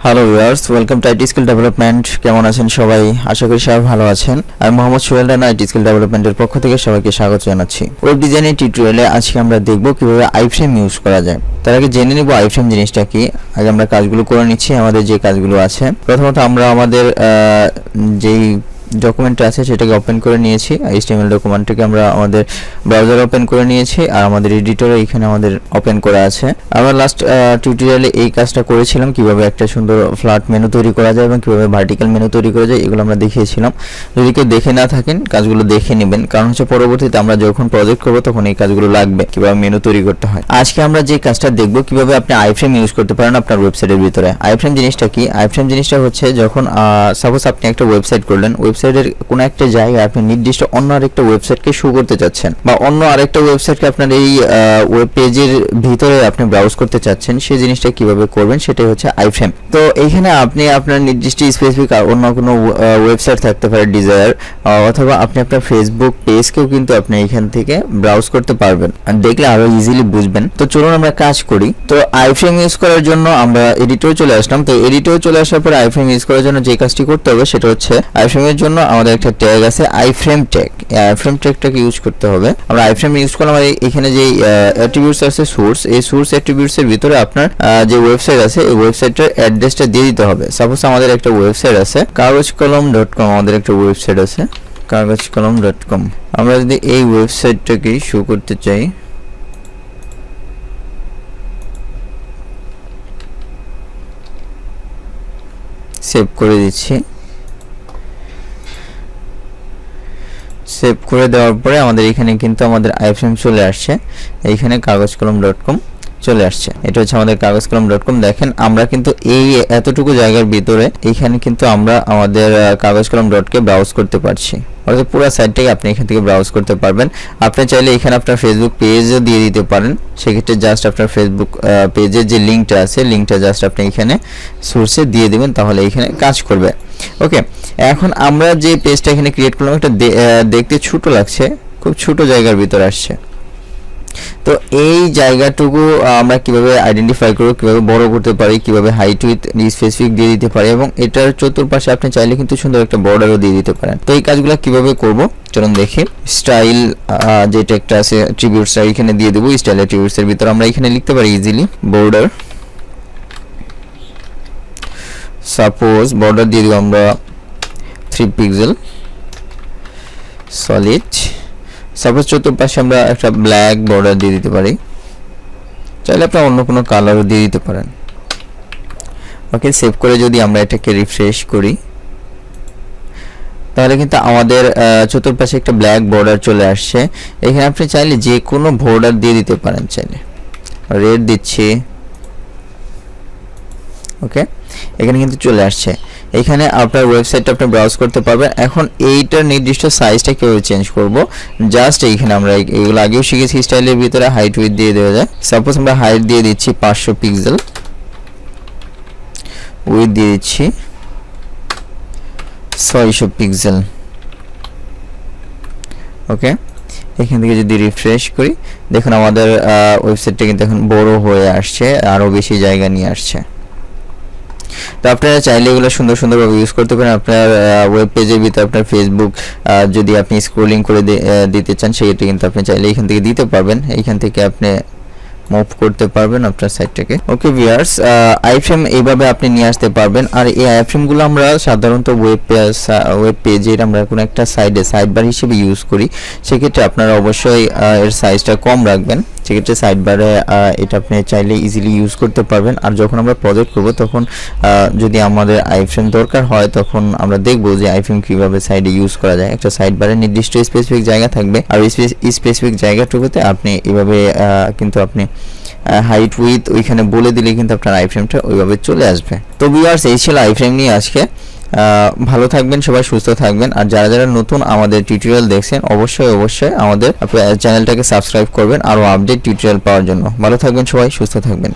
Hello viewers, welcome to IT skill development. কেমন আছেন সবাই? আশা করি সবাই ভালো আছেন। আমি মোহাম্মদ সোহেল রানা, আইটি স্কিল ডেভেলপমেন্টের পক্ষ থেকে সবাইকে স্বাগত জানাচ্ছি। ওয়েব ডিজাইনের টিউটোরিয়ালে আজকে আমরা দেখব কিভাবে আইফ্রেম ইউজ করা যায়। তার আগে জেনে নিব আইফ্রেম জিনিসটা কি। আগে আমরা কাজগুলো করে নিচ্ছি, আমাদের যে কাজগুলো আছে। প্রথমত আমরা আমাদের যেই ডকুমেন্ট আছে সেটাকে ওপেন করে নিয়েছি। HTML ডকুমেন্টটাকে আমরা আমাদের ব্রাউজারে ওপেন করে নিয়েছি আর আমাদের এডিটরে এখানে আমাদের ওপেন করা আছে। আমরা লাস্ট টিউটোরিয়ালে এই কাজটা করেছিলাম, কিভাবে একটা সুন্দর ফ্ল্যাট মেনু তৈরি করা যায় এবং কিভাবে ভার্টিক্যাল মেনু তৈরি করা যায়, এগুলো আমরা দেখিয়েছিলাম। যদি কেউ দেখে না থাকেন কাজগুলো দেখে নেবেন, কারণ হচ্ছে পরবর্তীতে আমরা যখন প্রজেক্ট করব তখন এই কাজগুলো লাগবে, কিভাবে মেনু তৈরি করতে হয়। আজকে আমরা যে কাজটা দেখব কিভাবে আপনি আইফ্রেম ইউজ করতে পারেন আপনার ওয়েবসাইটের ভিতরে। আইফ্রেম জিনিসটা কি? আইফ্রেম জিনিসটা হচ্ছে যখন সাপোজ আপনি একটা ওয়েবসাইট করলেন, ওয়েবসাইটের কোনো একটা জায়গায় আপনি নির্দিষ্ট অন্য আরেকটা ওয়েবসাইটকে শো করতে চাচ্ছেন বা অন্য আরেকটা ওয়েবসাইটকে আপনার এই ওয়েব পেজের ভিতরে আপনি ব্রাউজ করতে চাচ্ছেন, সেই জিনিসটা কিভাবে করবেন সেটাই হচ্ছে আইফ্রেম। তো এইখানে আপনি আপনার নির্দিষ্ট স্পেসিফিক অন্য কোনো ওয়েবসাইট থাকতে পারে ডিজায়ার, অথবা আপনি আপনার ফেসবুক পেজকেও কিন্তু আপনি এখান থেকে ব্রাউজ করতে পারবেন, আর দেখলে আরো ইজিলি বুঝবেন। তো চলুন আমরা কাজ করি। তো আইফ্রেম ইউজ করার জন্য আমরা এডিটরে চলে আসলাম। তো এডিটরে চলে আসার পর আইফ্রেম ইউজ করার জন্য যে কাজটি করতে হবে সেটা হচ্ছে আইফ্রেমের জন্য আমাদের একটা ট্যাগ আছে আইফ্রেম ট্যাগ। এই আইফ্রেম ট্যাগটাকে ইউজ করতে হবে। আমরা আইফ্রেম ইউজ করলাম, এখানে যে অ্যাট্রিবিউটস আছে সোর্স, এই সোর্স অ্যাট্রিবিউটস এর ভিতরে আপনার যে ওয়েবসাইট আছে এই ওয়েবসাইটের অ্যাড্রেসটা দিয়ে দিতে হবে। সাপোজ আমাদের একটা ওয়েবসাইট আছে kagozkolom.com, আমাদের একটা ওয়েবসাইট আছে kagozkolom.com। আমরা যদি এই ওয়েবসাইটটাকে শো করতে চাই, সেভ করে দিচ্ছি। সেভ করে দেওয়ার পরে আমাদের এখানে কিন্তু আমাদের আইফ্রেম চলে আসছে, এইখানে kagozkolom.com চলে আসছে। এটা হচ্ছে আমাদের kagozkolom.com। দেখেন আমরা কিন্তু এই এতটুকু জায়গার ভিতরে এখানে কিন্তু আমরা আমাদের kagozkolom.কে ব্রাউজ করতে পারছি, অর্থাৎ পুরো সাইটটাকে আপনি এখান থেকে ব্রাউজ করতে পারবেন। আপনি চাইলে এখানে আপনার ফেসবুক পেজও দিয়ে দিতে পারেন। সেক্ষেত্রে জাস্ট আপনার ফেসবুক পেজের যে লিঙ্কটা আছে, লিঙ্কটা জাস্ট আপনি এখানে সোর্সে দিয়ে দেবেন, তাহলে এখানে কাজ করবে। ওকে, এখন আমরা যে পেজটা এখানে ক্রিয়েট করলাম এটা দেখতে ছোট লাগছে, খুব ছোট জায়গার ভিতর আসছে। তো এই জায়গাটুকু আমরা কিভাবে আইডেন্টিফাই করব, কিভাবে বড় করতে পারি, কিভাবে হাইট উইথ স্পেসিফিক দিয়ে দিতে পারি, এবং এটার চতুর্পাশে আপনি চাইলে কিন্তু সুন্দর একটা বর্ডারও দিয়ে দিতে পারেন। তো এই কাজগুলো কিভাবে করব চলুন দেখি। স্টাইল যেটা একটা আছে অ্যাট্রিবিউটস এখানে দিয়ে দেব। স্টাইল অ্যাট্রিবিউটস এর ভিতর আমরা এখানে লিখতে পারি ইজিলি বর্ডার। সাপোজ বর্ডার দিয়ে দিব আমরা 3 পিক্সেল সলিড। সাপোজ চতুর্পাশে আমরা একটা ব্ল্যাক বর্ডার দিয়ে দিতে পারি, চাইলে আপনি অন্য কোনো কালারও দিয়ে দিতে পারেন। ওকে, সেভ করে যদি আমরা এটাকে রিফ্রেশ করি তাহলে কিন্তু আমাদের চতুর্পাশে একটা ব্ল্যাক বর্ডার চলে আসছে। এখানে আপনি চাইলে যে কোনো বর্ডার দিয়ে দিতে পারেন, চাইলে রেড দিচ্ছি। ওকে, এখানে কিন্তু চলে আসছে। এখানে আপনার ওয়েবসাইটটা আপনি ব্রাউজ করতে পারবেন। এখন এইটার নির্দিষ্ট সাইজটা কিভাবে চেঞ্জ করব, জাস্ট এইখানে আমরা এগুলো আগেও শিখেছি। স্টাইলের ভিতরে হাইট উইথ দিয়ে দেওয়া যায়। সাপোজ আমরা হাইট দিয়ে দিচ্ছি 500 পিক্সেল, উইথ দিয়ে দিচ্ছি 600 পিক্সেল। ওকে, এখান থেকে যদি রিফ্রেশ করি দেখুন আমাদের ওয়েবসাইটটা কিন্তু এখন বড় হয়ে আসছে, আরো বেশি জায়গা নিয়ে আসছে। তো আপনারা চাইলে এগুলো সুন্দর সুন্দরভাবে ইউজ করতে পারেন আপনার ওয়েব পেজের ভিতরে। আপনার ফেসবুক যদি আপনি স্ক্রলিং করে দিতে চান সেক্ষেত্রে কিন্তু আপনি চাইলে এখান থেকে দিতে পারবেন, এইখান থেকে আপনি মুভ করতে পারবেন আপনার সাইটটাকে। ওকে ভিউয়ার্স, আইফ্রেম এইভাবে আপনি নিয়ে আসতে পারবেন। আর এই আইফ্রেমগুলো আমরা সাধারণত ওয়েব পেজের আমরা কোনো একটা সাইডবার হিসেবে ইউজ করি। সেক্ষেত্রে আপনারা অবশ্যই এর সাইজটা কম রাখবেন। সেক্ষেত্রে সাইডবারে এটা আপনি চাইলে ইজিলি ইউজ করতে পারবেন। আর যখন আমরা প্রজেক্ট করব তখন যদি আমাদের আইফ্রেম দরকার হয় তখন আমরা দেখব যে আইফ্রেম কিভাবে সাইডে ইউজ করা যায়। একটা সাইডবারে নির্দিষ্ট স্পেসিফিক জায়গা থাকবে, আর স্পেসিফিক জায়গাটুকুতে আপনি এভাবে কিন্তু আপনি হাইট উইথ ওইখানে বলে দিলে কিন্তু আপনার আইফ্রেমটা ওইভাবে চলে আসবে। তো ভিউয়ার্স, এই ছিল আইফ্রেম নিয়ে আজকে। ভালো থাকবেন সবাই, সুস্থ থাকবেন। আর যারা যারা নতুন আমাদের টিউটোরিয়াল দেখছেন অবশ্যই আমাদের চ্যানেলটাকে সাবস্ক্রাইব করবেন আরো আপডেট টিউটোরিয়াল পাওয়ার জন্য। ভালো থাকবেন সবাই, সুস্থ থাকবেন।